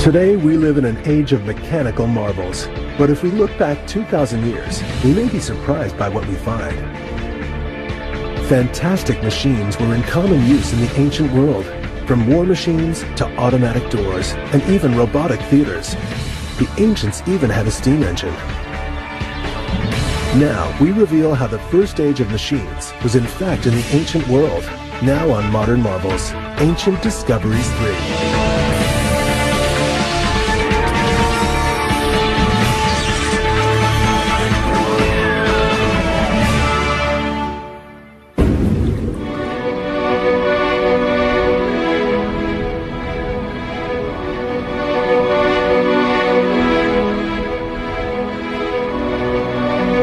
Today, we live in an age of mechanical marvels. But if we look back 2,000 years, we may be surprised by what we find. Fantastic machines were in common use in the ancient world, from war machines to automatic doors and even robotic theaters. The ancients even had a steam engine. Now, we reveal how the first age of machines was in fact in the ancient world. Now on Modern Marvels, Ancient Discoveries 3.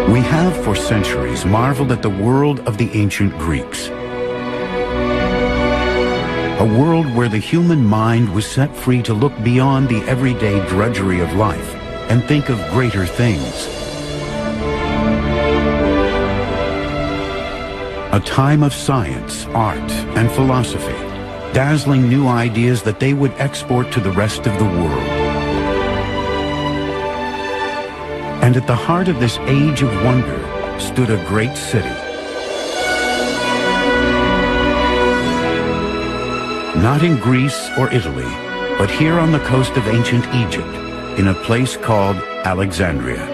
We have for centuries marveled at the world of the ancient Greeks. A world where the human mind was set free to look beyond the everyday drudgery of life and think of greater things. A time of science, art, and philosophy, dazzling new ideas that they would export to the rest of the world. And at the heart of this age of wonder stood a great city. Not in Greece or Italy, but here on the coast of ancient Egypt, in a place called Alexandria.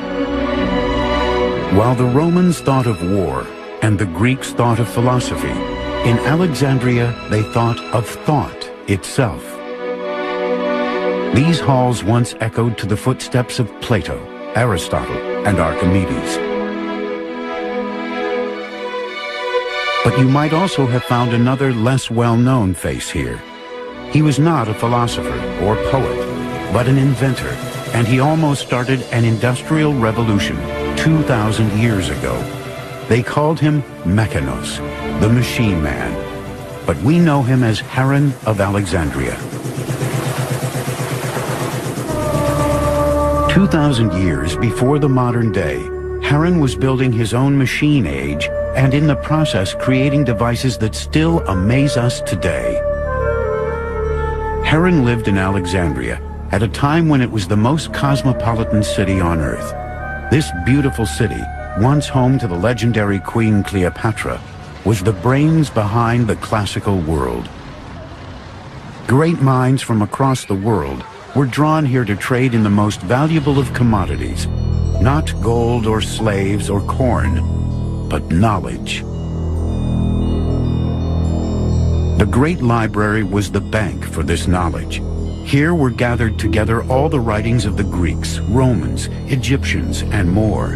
While the Romans thought of war and the Greeks thought of philosophy, in Alexandria they thought of thought itself. These halls once echoed to the footsteps of Plato, Aristotle, and Archimedes. But you might also have found another less well-known face here. He was not a philosopher or poet, but an inventor, and he almost started an industrial revolution 2,000 years ago. They called him Mechanos, the machine man, but we know him as Heron of Alexandria. 2,000 years before the modern day, Heron was building his own machine age and in the process creating devices that still amaze us today. Heron lived in Alexandria at a time when it was the most cosmopolitan city on Earth. This beautiful city, once home to the legendary Queen Cleopatra, was the brains behind the classical world. Great minds from across the world were drawn here to trade in the most valuable of commodities, not gold or slaves or corn, but knowledge. The great library was the bank for this knowledge. Here were gathered together all the writings of the Greeks, Romans, Egyptians, and more.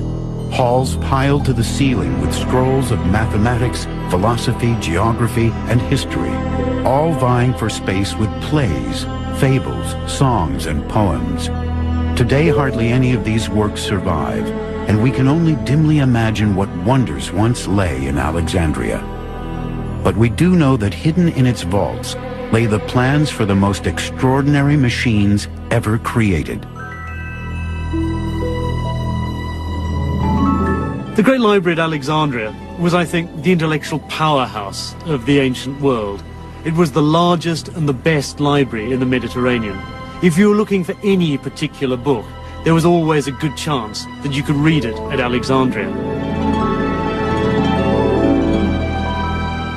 Halls piled to the ceiling with scrolls of mathematics, philosophy, geography, and history, all vying for space with plays, fables, songs, and poems. Today, hardly any of these works survive, and we can only dimly imagine what wonders once lay in Alexandria. But we do know that hidden in its vaults lay the plans for the most extraordinary machines ever created. The Great Library at Alexandria was, I think, the intellectual powerhouse of the ancient world. It was the largest and the best library in the Mediterranean. If you were looking for any particular book, there was always a good chance that you could read it at Alexandria.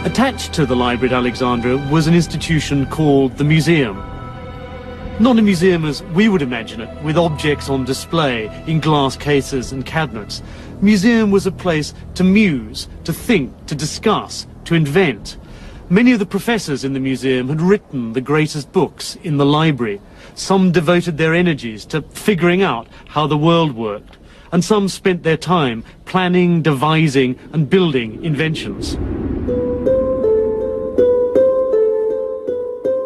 Attached to the library at Alexandria was an institution called the Museum. Not a museum as we would imagine it, with objects on display in glass cases and cabinets. Museum was a place to muse, to think, to discuss, to invent. Many of the professors in the museum had written the greatest books in the library. Some devoted their energies to figuring out how the world worked, and some spent their time planning, devising, and building inventions.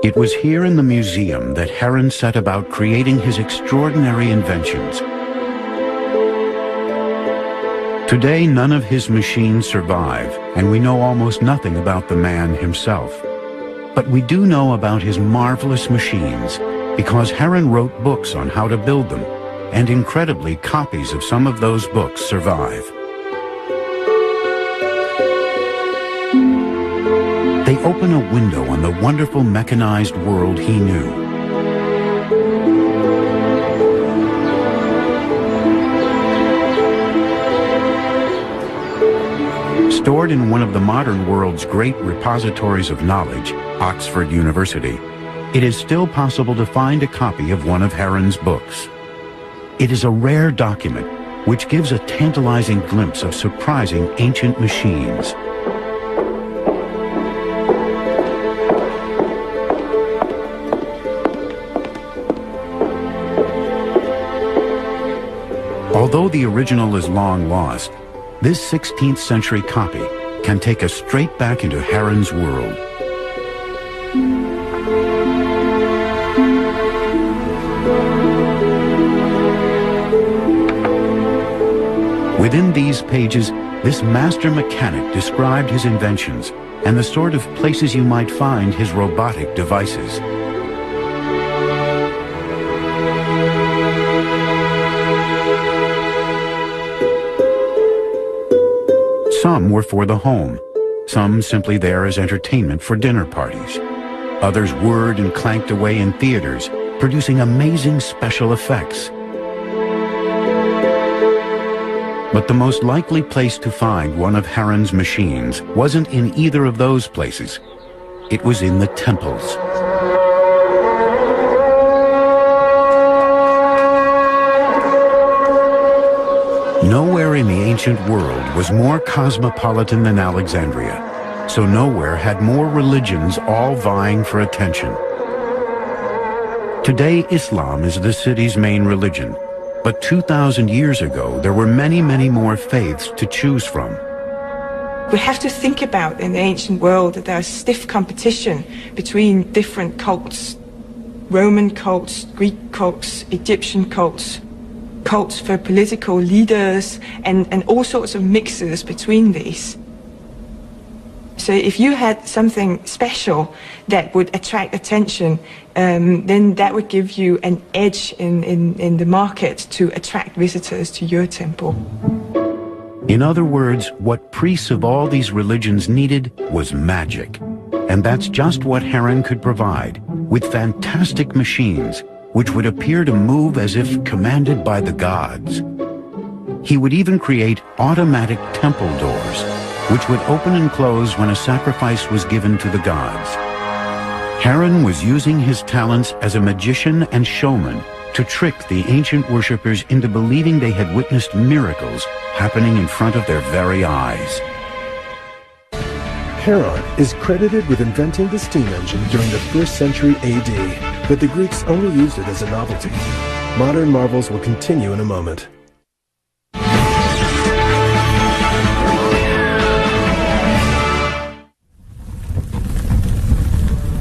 It was here in the museum that Heron set about creating his extraordinary inventions. Today, none of his machines survive, and we know almost nothing about the man himself. But we do know about his marvelous machines, because Heron wrote books on how to build them, and incredibly, copies of some of those books survive. They open a window on the wonderful mechanized world he knew. Stored in one of the modern world's great repositories of knowledge, Oxford University, it is still possible to find a copy of one of Heron's books. It is a rare document which gives a tantalizing glimpse of surprising ancient machines. Although the original is long lost, this 16th century copy can take us straight back into Heron's world. Within these pages, this master mechanic described his inventions and the sort of places you might find his robotic devices. Some were for the home, some simply there as entertainment for dinner parties. Others whirred and clanked away in theaters, producing amazing special effects. But the most likely place to find one of Heron's machines wasn't in either of those places. It was in the temples. Nowhere in the ancient world was more cosmopolitan than Alexandria, so nowhere had more religions all vying for attention. Today, Islam is the city's main religion, but 2,000 years ago, there were many, many more faiths to choose from. We have to think about in the ancient world that there is stiff competition between different cults. Roman cults, Greek cults, Egyptian cults, cults for political leaders, and all sorts of mixes between these. So if you had something special that would attract attention, then that would give you an edge in the market to attract visitors to your temple. In other words, what priests of all these religions needed was magic. And that's just what Heron could provide, with fantastic machines which would appear to move as if commanded by the gods. He would even create automatic temple doors, which would open and close when a sacrifice was given to the gods. Heron was using his talents as a magician and showman to trick the ancient worshippers into believing they had witnessed miracles happening in front of their very eyes. Heron is credited with inventing the steam engine during the 1st century AD, but the Greeks only used it as a novelty. Modern marvels will continue in a moment.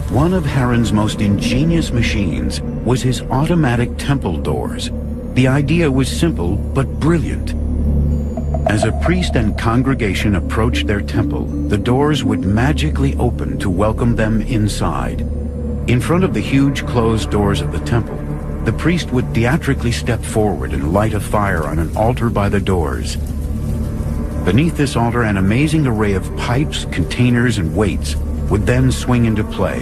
One of Heron's most ingenious machines was his automatic temple doors. The idea was simple but brilliant. As a priest and congregation approached their temple, the doors would magically open to welcome them inside. In front of the huge closed doors of the temple, the priest would theatrically step forward and light a fire on an altar by the doors. Beneath this altar, an amazing array of pipes, containers, and weights would then swing into play,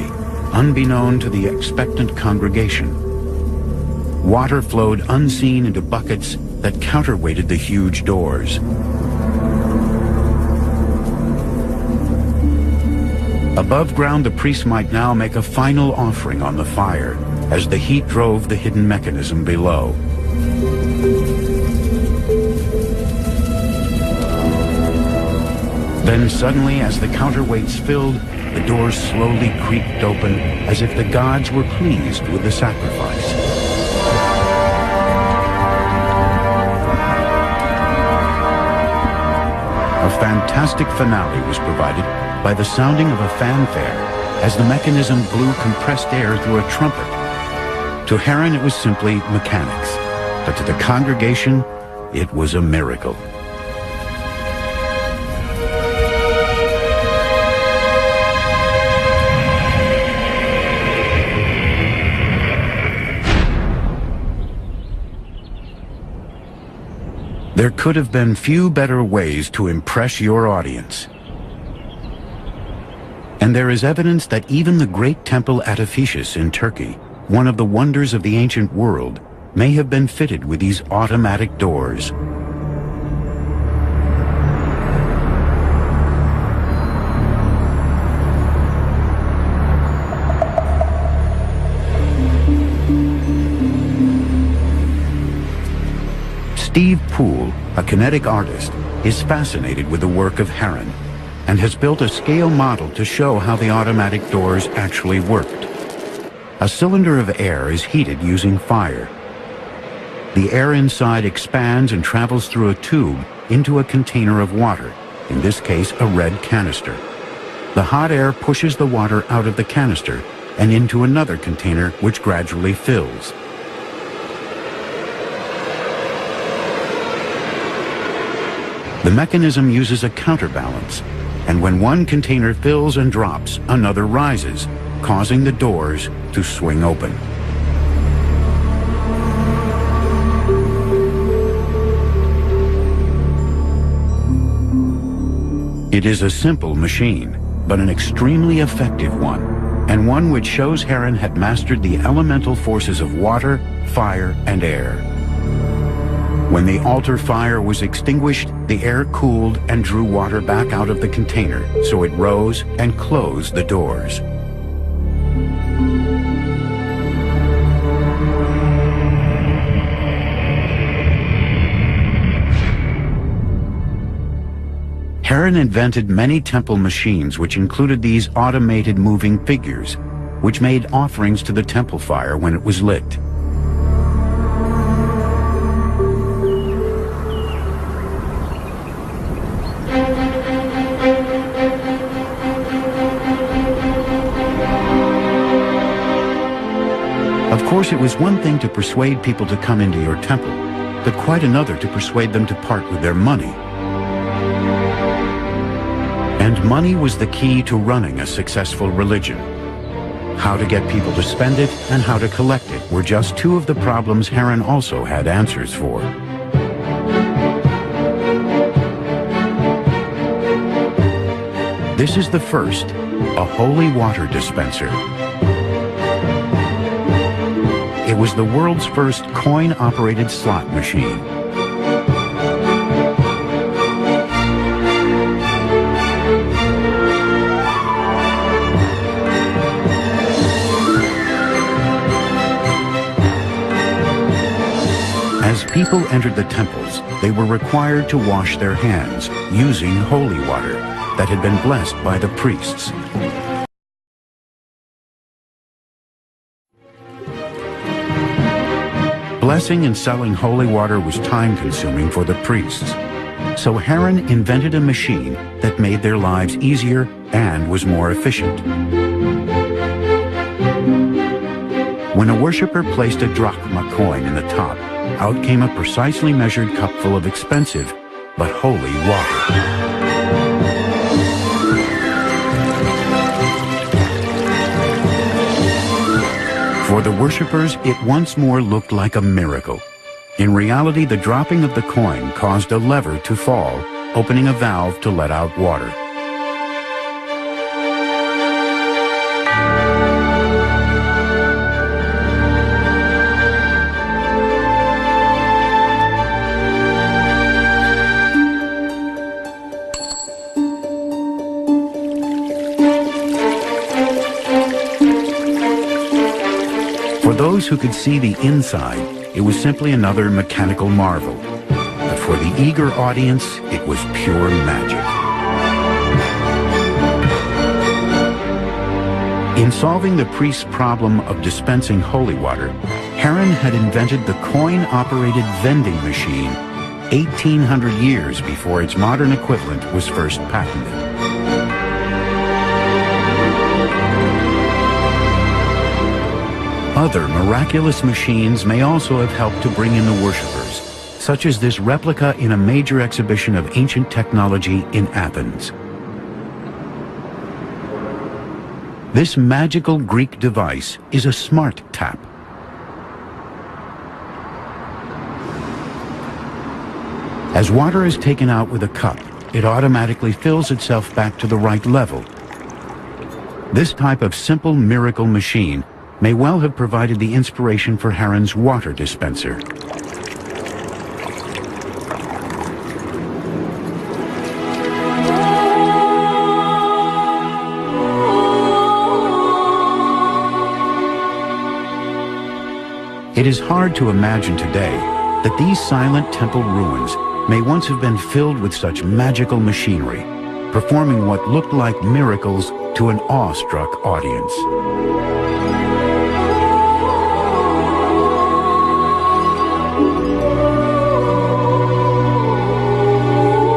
unbeknown to the expectant congregation. Water flowed unseen into buckets that counterweighted the huge doors. Above ground, the priest might now make a final offering on the fire as the heat drove the hidden mechanism below. Then suddenly, as the counterweights filled, the doors slowly creaked open as if the gods were pleased with the sacrifice. A fantastic finale was provided by the sounding of a fanfare as the mechanism blew compressed air through a trumpet. To Heron, it was simply mechanics, but to the congregation, it was a miracle. There could have been few better ways to impress your audience. And there is evidence that even the great temple at Ephesus in Turkey, one of the wonders of the ancient world, may have been fitted with these automatic doors. Steve Poole, a kinetic artist, is fascinated with the work of Heron and has built a scale model to show how the automatic doors actually worked. A cylinder of air is heated using fire. The air inside expands and travels through a tube into a container of water, in this case a red canister. The hot air pushes the water out of the canister and into another container which gradually fills. The mechanism uses a counterbalance, and when one container fills and drops, another rises, causing the doors to swing open. It is a simple machine, but an extremely effective one, and one which shows Heron had mastered the elemental forces of water, fire, and air. When the altar fire was extinguished, the air cooled and drew water back out of the container, so it rose and closed the doors. Heron invented many temple machines which included these automated moving figures, which made offerings to the temple fire when it was lit. Of course, it was one thing to persuade people to come into your temple, but quite another to persuade them to part with their money. And money was the key to running a successful religion. How to get people to spend it and how to collect it were just two of the problems Heron also had answers for. This is the first, a holy water dispenser. It was the world's first coin-operated slot machine. As people entered the temples, they were required to wash their hands using holy water that had been blessed by the priests. Blessing and selling holy water was time-consuming for the priests, so Heron invented a machine that made their lives easier and was more efficient. When a worshiper placed a drachma coin in the top, out came a precisely measured cupful of expensive but holy water. For the worshippers, it once more looked like a miracle. In reality, the dropping of the coin caused a lever to fall, opening a valve to let out water. For those who could see the inside, it was simply another mechanical marvel. But for the eager audience, it was pure magic. In solving the priest's problem of dispensing holy water, Heron had invented the coin-operated vending machine 1,800 years before its modern equivalent was first patented. Other miraculous machines may also have helped to bring in the worshippers, such as this replica in a major exhibition of ancient technology in Athens. This magical Greek device is a smart tap. As water is taken out with a cup, it automatically fills itself back to the right level. This type of simple miracle machine may well have provided the inspiration for Heron's water dispenser. It is hard to imagine today that these silent temple ruins may once have been filled with such magical machinery, performing what looked like miracles to an awestruck audience.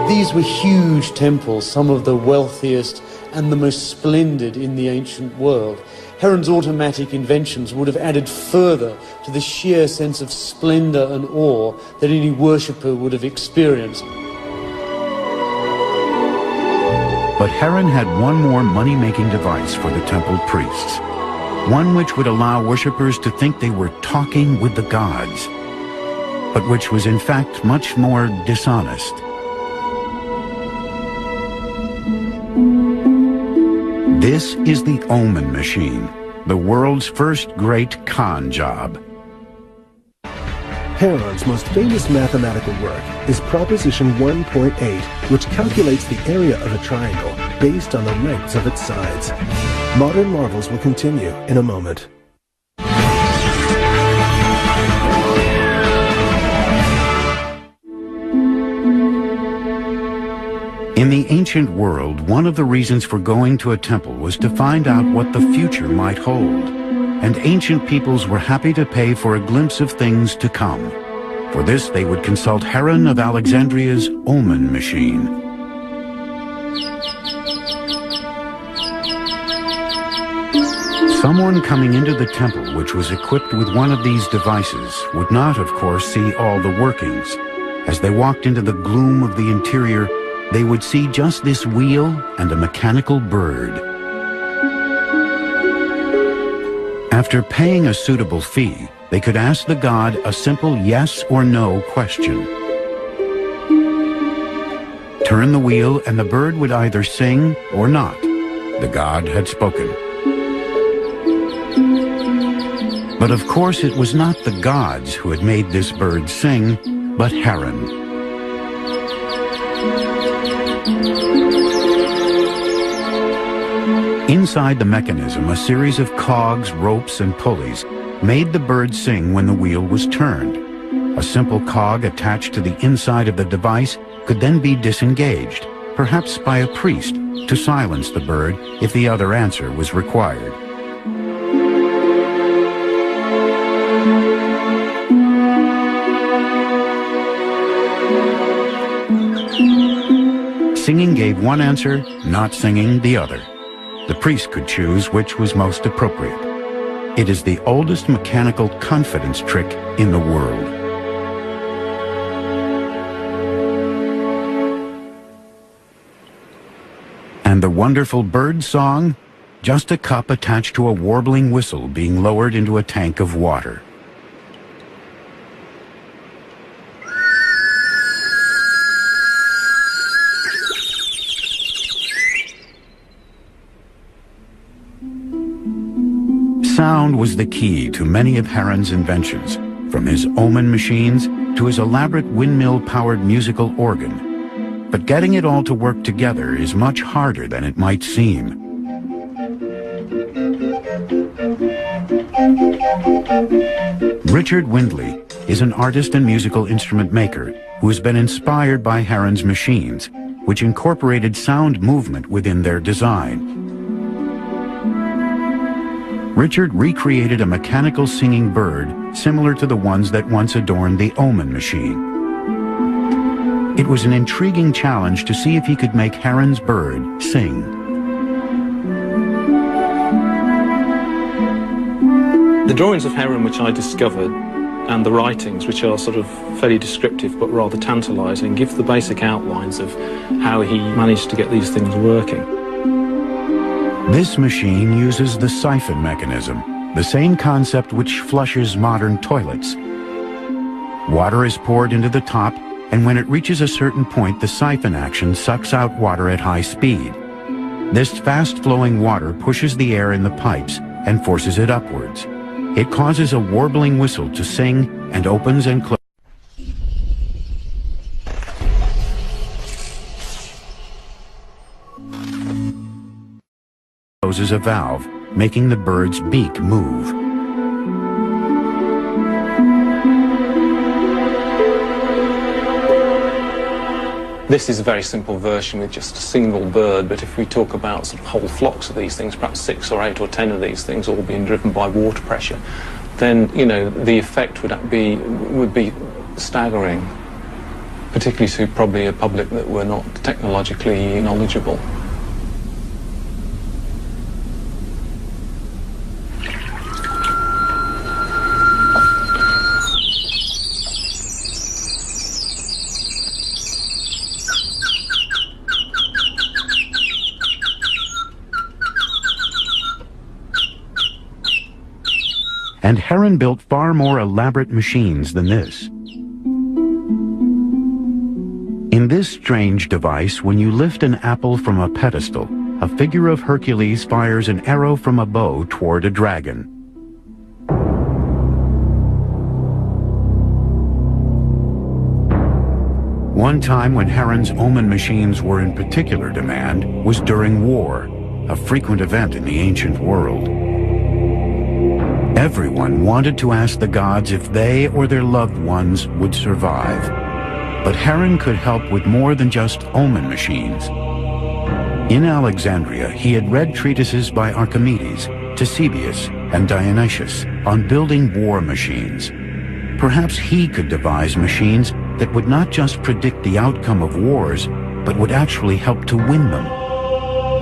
These were huge temples, some of the wealthiest and the most splendid in the ancient world. Heron's automatic inventions would have added further to the sheer sense of splendor and awe that any worshipper would have experienced. But Heron had one more money-making device for the temple priests, one which would allow worshippers to think they were talking with the gods, but which was in fact much more dishonest. This is the Omen machine, the world's first great con job. Heron's most famous mathematical work is Proposition 1.8, which calculates the area of a triangle based on the lengths of its sides. Modern marvels will continue in a moment. In the ancient world, one of the reasons for going to a temple was to find out what the future might hold. And ancient peoples were happy to pay for a glimpse of things to come. For this, they would consult Heron of Alexandria's Omen machine. Someone coming into the temple which was equipped with one of these devices would not, of course, see all the workings. As they walked into the gloom of the interior, they would see just this wheel and a mechanical bird. After paying a suitable fee, they could ask the god a simple yes or no question. Turn the wheel and the bird would either sing or not. The god had spoken. But of course it was not the gods who had made this bird sing, but Heron. Inside the mechanism, a series of cogs, ropes, and pulleys made the bird sing when the wheel was turned. A simple cog attached to the inside of the device could then be disengaged, perhaps by a priest, to silence the bird if the other answer was required. Singing gave one answer, not singing the other. The priest could choose which was most appropriate. It is the oldest mechanical confidence trick in the world. And the wonderful bird song? Just a cup attached to a warbling whistle being lowered into a tank of water. Sound was the key to many of Heron's inventions, from his Omen machines to his elaborate windmill-powered musical organ. But getting it all to work together is much harder than it might seem. Richard Windley is an artist and musical instrument maker who has been inspired by Heron's machines, which incorporated sound movement within their design. Richard recreated a mechanical singing bird similar to the ones that once adorned the Omen machine. It was an intriguing challenge to see if he could make Heron's bird sing. The drawings of Heron which I discovered and the writings, which are sort of fairly descriptive but rather tantalizing, give the basic outlines of how he managed to get these things working. This machine uses the siphon mechanism, the same concept which flushes modern toilets. Water is poured into the top, and when it reaches a certain point, the siphon action sucks out water at high speed. This fast-flowing water pushes the air in the pipes and forces it upwards. It causes a warbling whistle to sing and opens and closes a valve, making the bird's beak move. This is a very simple version with just a single bird, but if we talk about sort of whole flocks of these things, perhaps 6 or 8 or 10 of these things all being driven by water pressure, then, you know, the effect would be staggering, particularly to probably a public that were not technologically knowledgeable. And Heron built far more elaborate machines than this. In this strange device, when you lift an apple from a pedestal, a figure of Hercules fires an arrow from a bow toward a dragon. One time when Heron's Omen machines were in particular demand was during war, a frequent event in the ancient world. Everyone wanted to ask the gods if they or their loved ones would survive. But Heron could help with more than just Omen machines. In Alexandria, he had read treatises by Archimedes, Ctesibius, and Dionysius on building war machines. Perhaps he could devise machines that would not just predict the outcome of wars, but would actually help to win them.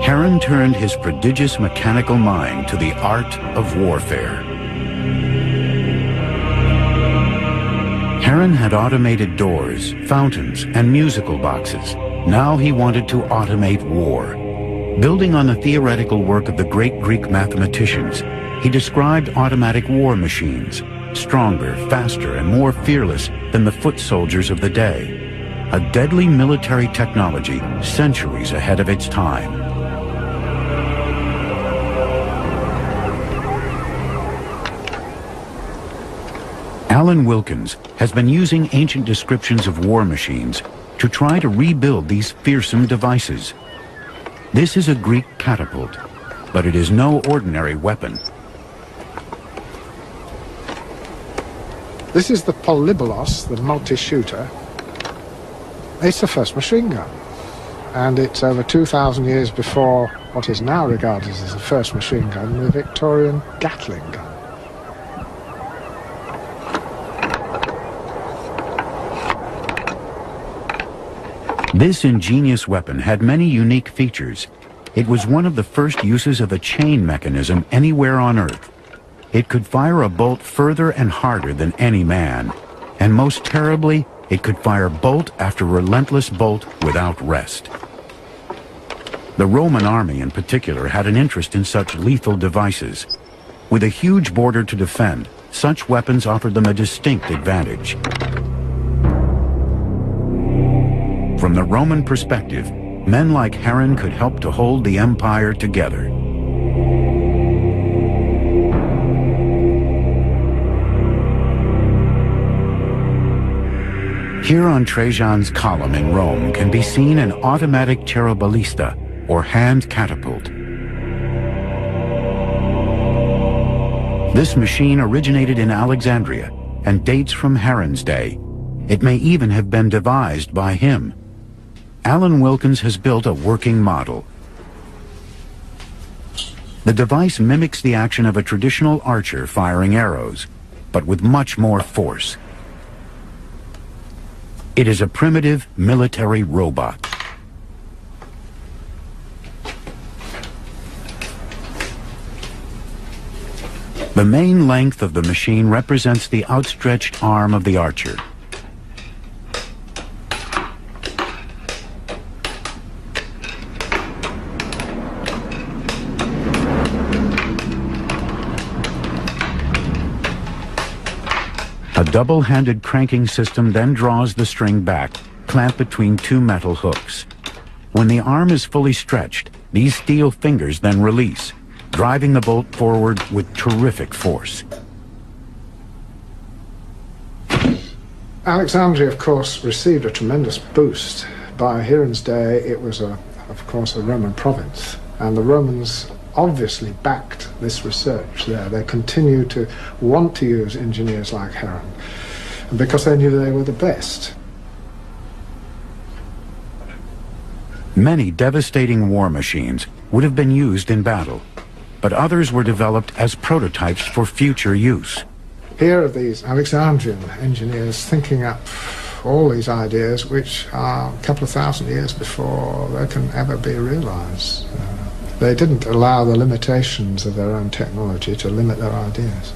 Heron turned his prodigious mechanical mind to the art of warfare. Heron had automated doors, fountains, and musical boxes. Now he wanted to automate war. Building on the theoretical work of the great Greek mathematicians, he described automatic war machines, stronger, faster, and more fearless than the foot soldiers of the day. A deadly military technology centuries ahead of its time. Alan Wilkins has been using ancient descriptions of war machines to try to rebuild these fearsome devices. This is a Greek catapult, but it is no ordinary weapon. This is the Polybolos, the multi-shooter. It's the first machine gun, and it's over 2,000 years before what is now regarded as the first machine gun, the Victorian Gatling gun. This ingenious weapon had many unique features. It was one of the first uses of a chain mechanism anywhere on Earth. It could fire a bolt further and harder than any man. And most terribly, it could fire bolt after relentless bolt without rest. The Roman army in particular had an interest in such lethal devices. With a huge border to defend, such weapons offered them a distinct advantage. From the Roman perspective, men like Heron could help to hold the empire together. Here on Trajan's column in Rome can be seen an automatic cerobalista, or hand catapult. This machine originated in Alexandria and dates from Heron's day. It may even have been devised by him. Alan Wilkins has built a working model. The device mimics the action of a traditional archer firing arrows, but with much more force. It is a primitive military robot. The main length of the machine represents the outstretched arm of the archer. A double-handed cranking system then draws the string back, clamped between two metal hooks. When the arm is fully stretched, these steel fingers then release, driving the bolt forward with terrific force. Alexandria, of course, received a tremendous boost. By Heron's day, it was, of course, a Roman province, and the Romans obviously backed this research there. They continued to want to use engineers like Heron because they knew they were the best. Many devastating war machines would have been used in battle, but others were developed as prototypes for future use. Here are these Alexandrian engineers thinking up all these ideas which are a couple of thousand years before they can ever be realized. They didn't allow the limitations of their own technology to limit their ideas.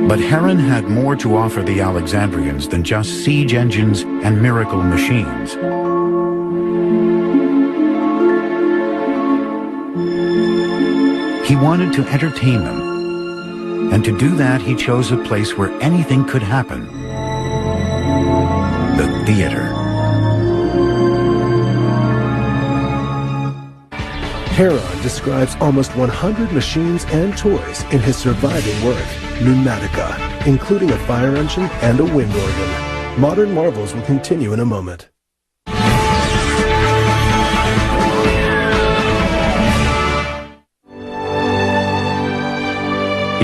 But Heron had more to offer the Alexandrians than just siege engines and miracle machines. He wanted to entertain them, and to do that he chose a place where anything could happen: the theater. Heron describes almost 100 machines and toys in his surviving work, Pneumatica, including a fire engine and a wind organ. Modern Marvels will continue in a moment.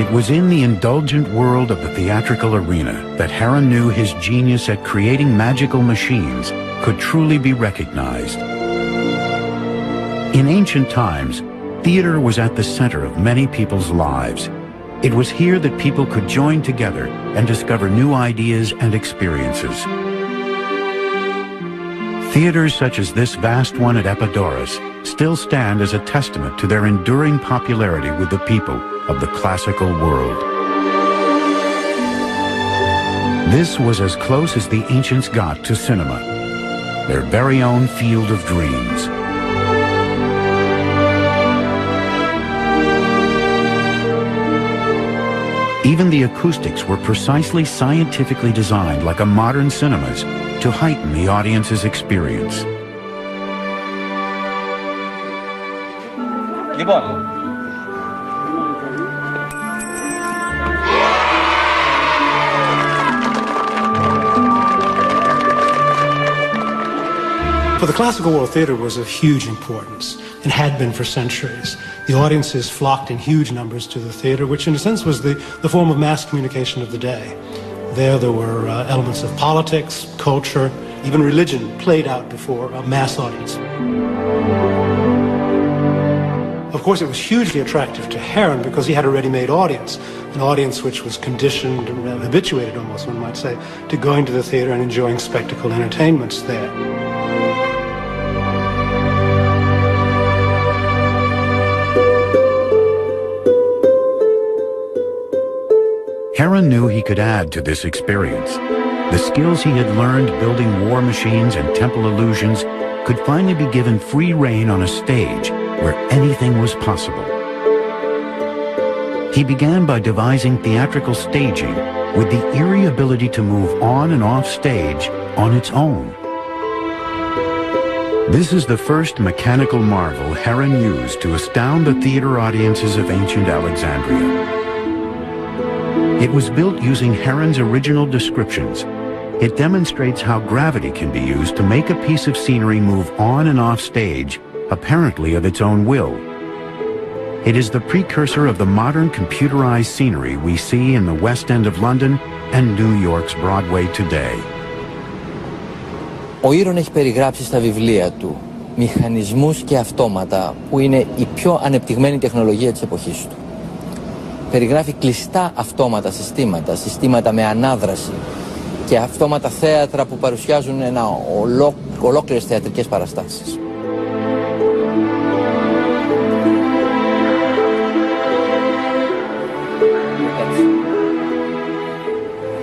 It was in the indulgent world of the theatrical arena that Heron knew his genius at creating magical machines could truly be recognized. In ancient times, theater was at the center of many people's lives. It was here that people could join together and discover new ideas and experiences. Theaters such as this vast one at Epidaurus still stand as a testament to their enduring popularity with the people of the classical world. This was as close as the ancients got to cinema, their very own field of dreams. Even the acoustics were precisely scientifically designed, like a modern cinema's, to heighten the audience's experience. For the classical world, theater was of huge importance and had been for centuries. The audiences flocked in huge numbers to the theater, which in a sense was the form of mass communication of the day. There were elements of politics, culture, even religion played out before a mass audience. Of course, it was hugely attractive to Heron because he had a ready-made audience, an audience which was conditioned, habituated almost, one might say, to going to the theater and enjoying spectacle entertainments there. Heron knew he could add to this experience. The skills he had learned building war machines and temple illusions could finally be given free rein on a stage where anything was possible. He began by devising theatrical staging with the eerie ability to move on and off stage on its own. This is the first mechanical marvel Heron used to astound the theater audiences of ancient Alexandria. It was built using Heron's original descriptions. It demonstrates how gravity can be used to make a piece of scenery move on and off stage, apparently of its own will. It is the precursor of the modern computerized scenery we see in the West End of London and New York's Broadway today. Ο Ήρων έχει περιγράψει στα βιβλία του μηχανισμούς και αυτόματα που είναι η πιο ανεπτυγμένη τεχνολογία της εποχής του. Περιγράφει κλειστά αυτόματα συστήματα, συστήματα με ανάδραση και αυτόματα θέατρα που παρουσιάζουν ολόκληρες θεατρικές παραστάσεις.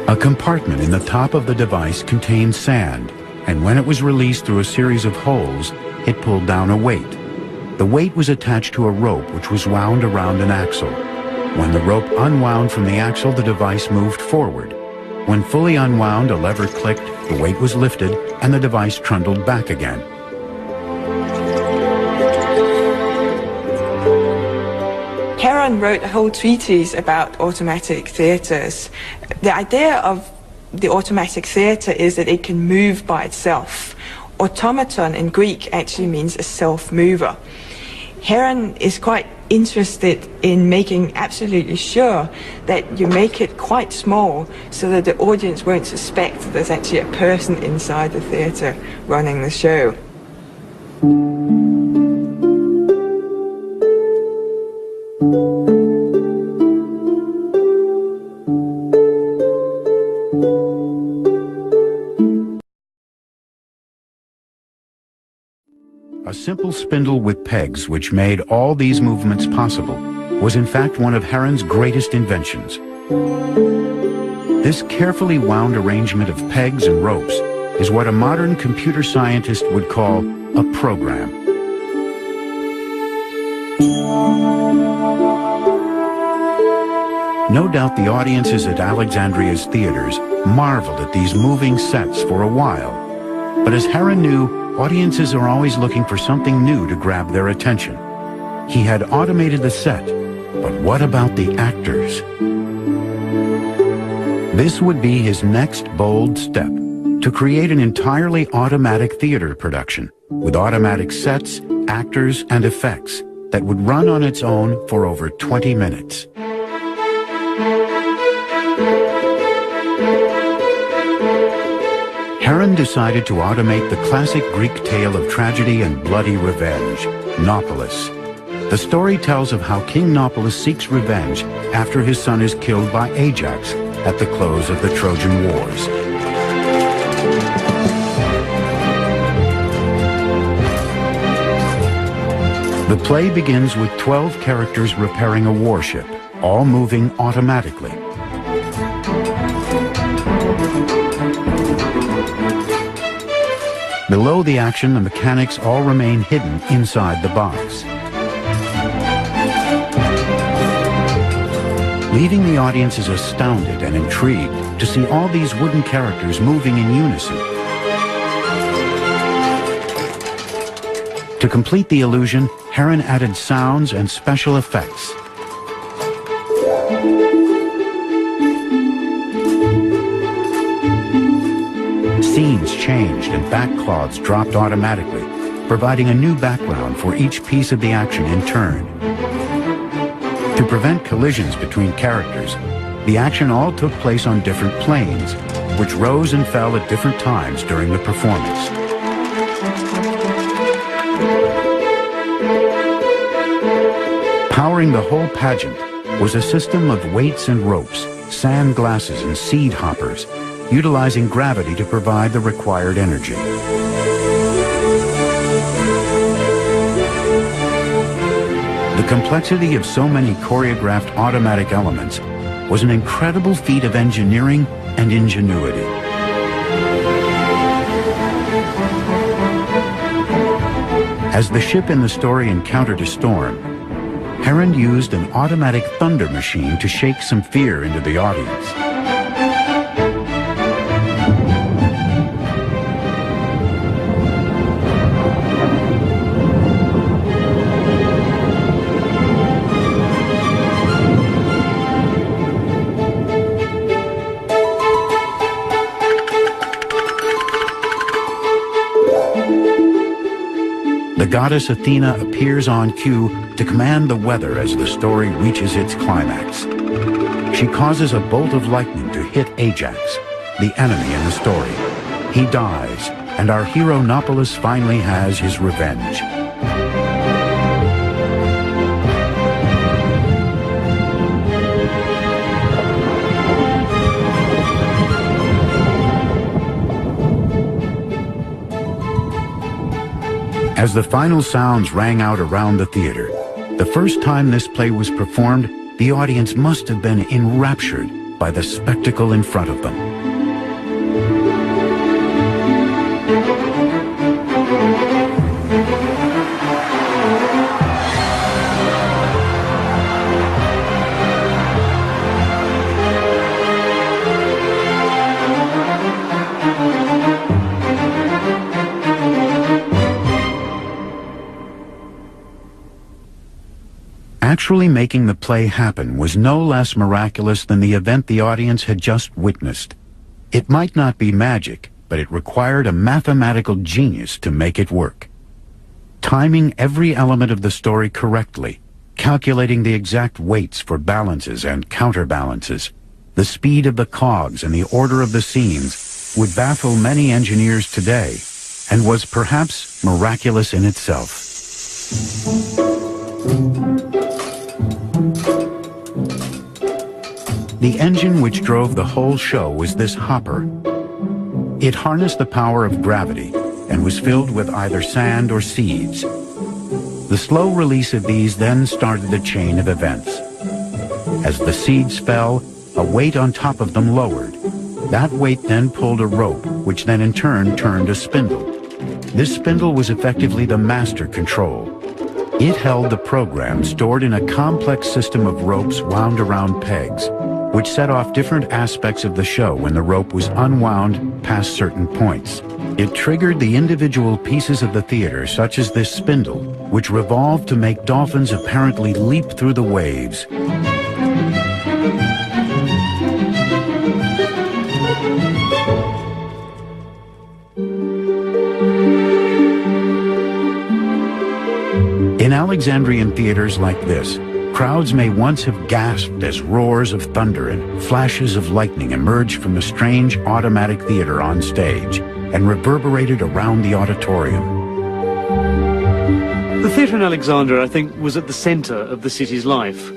A compartment in the top of the device contained sand, and when it was released through a series of holes, it pulled down a weight. The weight was attached to a rope which was wound around an axle. When the rope unwound from the axle, the device moved forward. When fully unwound, a lever clicked, the weight was lifted, and the device trundled back again. Heron wrote a whole treatise about automatic theatres. The idea of the automatic theatre is that it can move by itself. Automaton in Greek actually means a self-mover. Heron is quite interested in making absolutely sure that you make it quite small so that the audience won't suspect that there's actually a person inside the theatre running the show. A simple spindle with pegs which made all these movements possible was in fact one of Heron's greatest inventions. This carefully wound arrangement of pegs and ropes is what a modern computer scientist would call a program. No doubt the audiences at Alexandria's theaters marveled at these moving sets for a while, but as Heron knew, audiences are always looking for something new to grab their attention. He had automated the set, but what about the actors? This would be his next bold step, to create an entirely automatic theater production, with automatic sets, actors, and effects that would run on its own for over 20 minutes. Heron decided to automate the classic Greek tale of tragedy and bloody revenge, Nauplius. The story tells of how King Nauplius seeks revenge after his son is killed by Ajax at the close of the Trojan Wars. The play begins with 12 characters repairing a warship, all moving automatically. Below the action, the mechanics all remain hidden inside the box, leaving the audiences astounded and intrigued to see all these wooden characters moving in unison. To complete the illusion, Heron added sounds and special effects. Scenes changed and backcloths dropped automatically, providing a new background for each piece of the action in turn. To prevent collisions between characters, the action all took place on different planes, which rose and fell at different times during the performance. Powering the whole pageant was a system of weights and ropes, sand glasses and seed hoppers, utilizing gravity to provide the required energy. The complexity of so many choreographed automatic elements was an incredible feat of engineering and ingenuity. As the ship in the story encountered a storm, Heron used an automatic thunder machine to shake some fear into the audience. The goddess Athena appears on cue to command the weather as the story reaches its climax. She causes a bolt of lightning to hit Ajax, the enemy in the story. He dies, and our hero Nauplius finally has his revenge. As the final sounds rang out around the theater, the first time this play was performed, the audience must have been enraptured by the spectacle in front of them. Actually making the play happen was no less miraculous than the event the audience had just witnessed. It might not be magic, but it required a mathematical genius to make it work. Timing every element of the story correctly calculating the exact weights for balances and counterbalances, the speed of the cogs and the order of the scenes would baffle many engineers today and was perhaps miraculous in itself. The engine which drove the whole show was this hopper. It harnessed the power of gravity and was filled with either sand or seeds. The slow release of these then started a chain of events. As the seeds fell, a weight on top of them lowered. That weight then pulled a rope, which then in turn turned a spindle. This spindle was effectively the master control. It held the program stored in a complex system of ropes wound around pegs, which set off different aspects of the show when the rope was unwound past certain points. It triggered the individual pieces of the theater, such as this spindle, which revolved to make dolphins apparently leap through the waves. In Alexandrian theaters like this, crowds may once have gasped as roars of thunder and flashes of lightning emerged from the strange automatic theater on stage and reverberated around the auditorium. The theatre in Alexandria, I think, was at the centre of the city's life.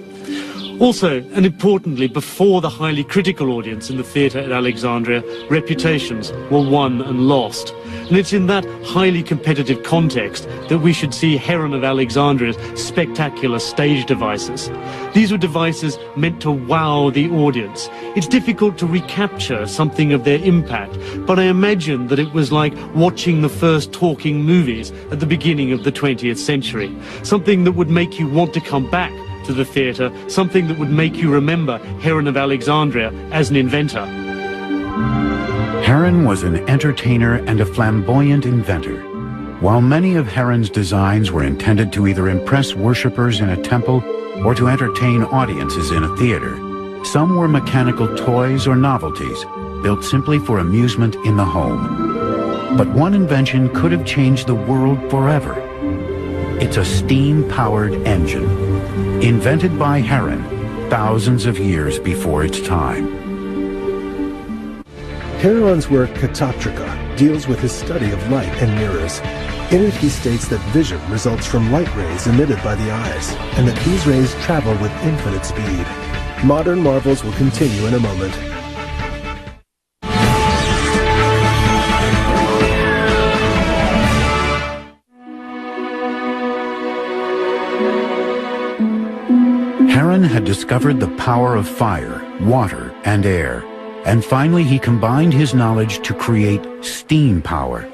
Also, and importantly, before the highly critical audience in the theatre at Alexandria, reputations were won and lost. And it's in that highly competitive context that we should see Heron of Alexandria's spectacular stage devices. These were devices meant to wow the audience. It's difficult to recapture something of their impact, but I imagine that it was like watching the first talking movies at the beginning of the 20th century. Something that would make you want to come back to the theatre, something that would make you remember Heron of Alexandria as an inventor. Heron was an entertainer and a flamboyant inventor. While many of Heron's designs were intended to either impress worshippers in a temple or to entertain audiences in a theater, some were mechanical toys or novelties built simply for amusement in the home. But one invention could have changed the world forever. It's a steam-powered engine, invented by Heron thousands of years before its time. Heron's work Catoptrica deals with his study of light and mirrors. In it he states that vision results from light rays emitted by the eyes, and that these rays travel with infinite speed. Modern marvels will continue in a moment. Heron had discovered the power of fire, water, and air, and finally he combined his knowledge to create steam power.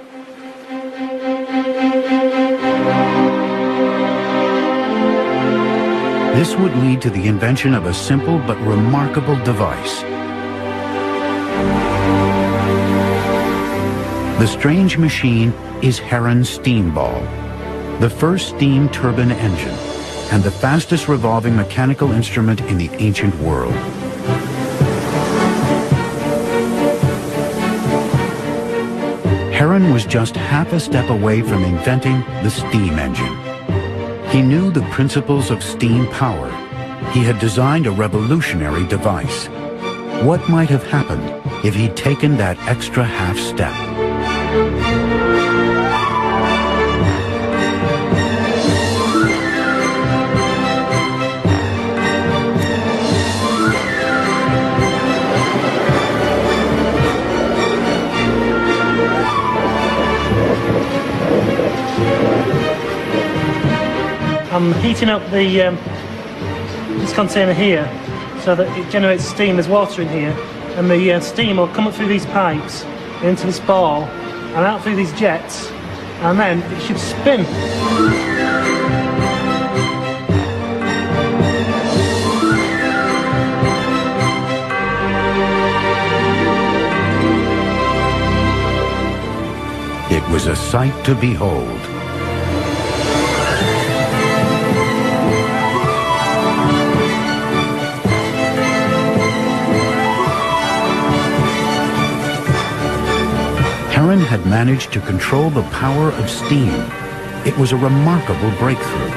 This would lead to the invention of a simple but remarkable device. The strange machine is Heron's steam ball, the first steam turbine engine, and the fastest revolving mechanical instrument in the ancient world. Heron was just half a step away from inventing the steam engine. He knew the principles of steam power. He had designed a revolutionary device. What might have happened if he'd taken that extra half step? I'm heating up this container here so that it generates steam. There's water in here, and the steam will come up through these pipes into this ball and out through these jets, and then it should spin. It was a sight to behold. Heron had managed to control the power of steam. It was a remarkable breakthrough.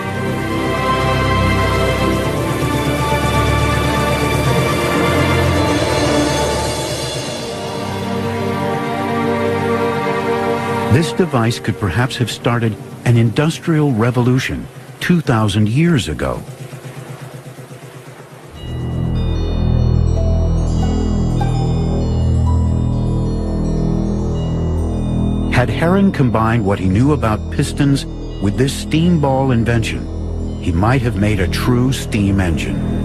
This device could perhaps have started an industrial revolution 2,000 years ago. Had Heron combined what he knew about pistons with this steam ball invention, he might have made a true steam engine.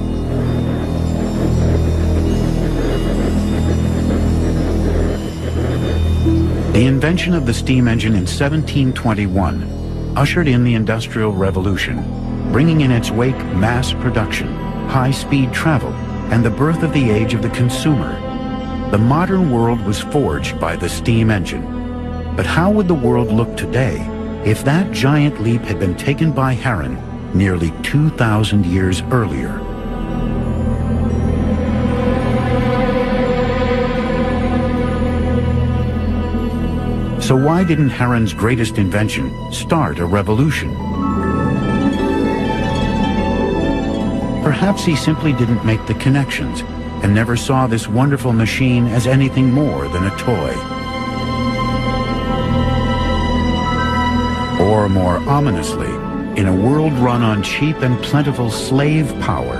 The invention of the steam engine in 1721 ushered in the Industrial Revolution, bringing in its wake mass production, high-speed travel, and the birth of the age of the consumer. The modern world was forged by the steam engine. But how would the world look today if that giant leap had been taken by Heron nearly 2,000 years earlier? So why didn't Heron's greatest invention start a revolution? Perhaps he simply didn't make the connections and never saw this wonderful machine as anything more than a toy. Or more ominously, in a world run on cheap and plentiful slave power,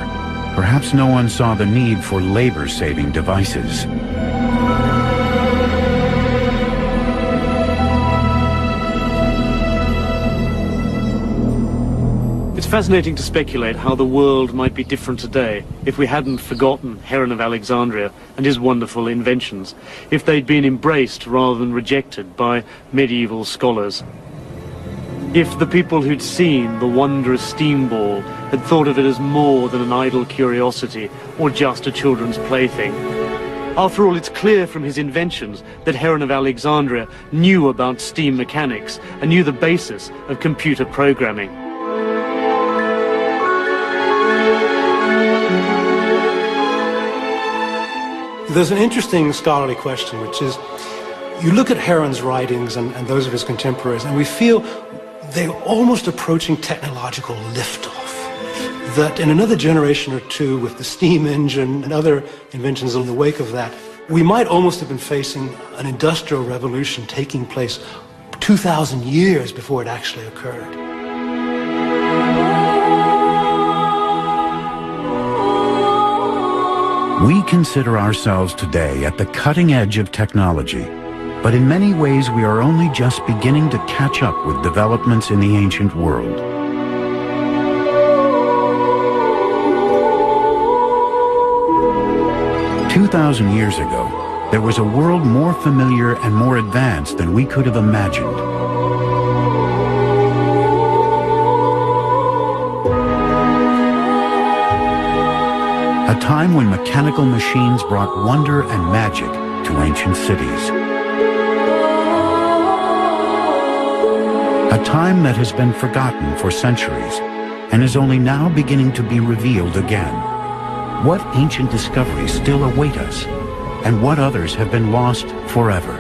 perhaps no one saw the need for labor-saving devices. It's fascinating to speculate how the world might be different today if we hadn't forgotten Heron of Alexandria and his wonderful inventions, if they'd been embraced rather than rejected by medieval scholars. If the people who'd seen the wondrous steam ball had thought of it as more than an idle curiosity or just a children's plaything. After all, it's clear from his inventions that Heron of Alexandria knew about steam mechanics and knew the basis of computer programming. There's an interesting scholarly question, which is, you look at Heron's writings and those of his contemporaries, and we feel they're almost approaching technological liftoff. That in another generation or two, with the steam engine and other inventions in the wake of that, we might almost have been facing an industrial revolution taking place 2,000 years before it actually occurred. We consider ourselves today at the cutting edge of technology, but in many ways we are only just beginning to catch up with developments in the ancient world. "2,000 years ago, there was a world more familiar and more advanced than we could have imagined. A time when mechanical machines brought wonder and magic to ancient cities. A time that has been forgotten for centuries and is only now beginning to be revealed again. What ancient discoveries still await us, and what others have been lost forever?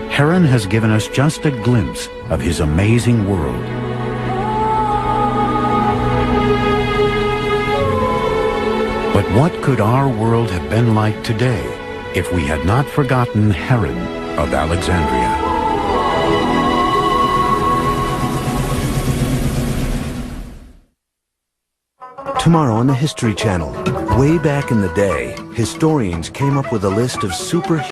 Heron has given us just a glimpse of his amazing world. But what could our world have been like today if we had not forgotten Heron of Alexandria? Tomorrow on the History Channel. Way back in the day, historians came up with a list of superheroes.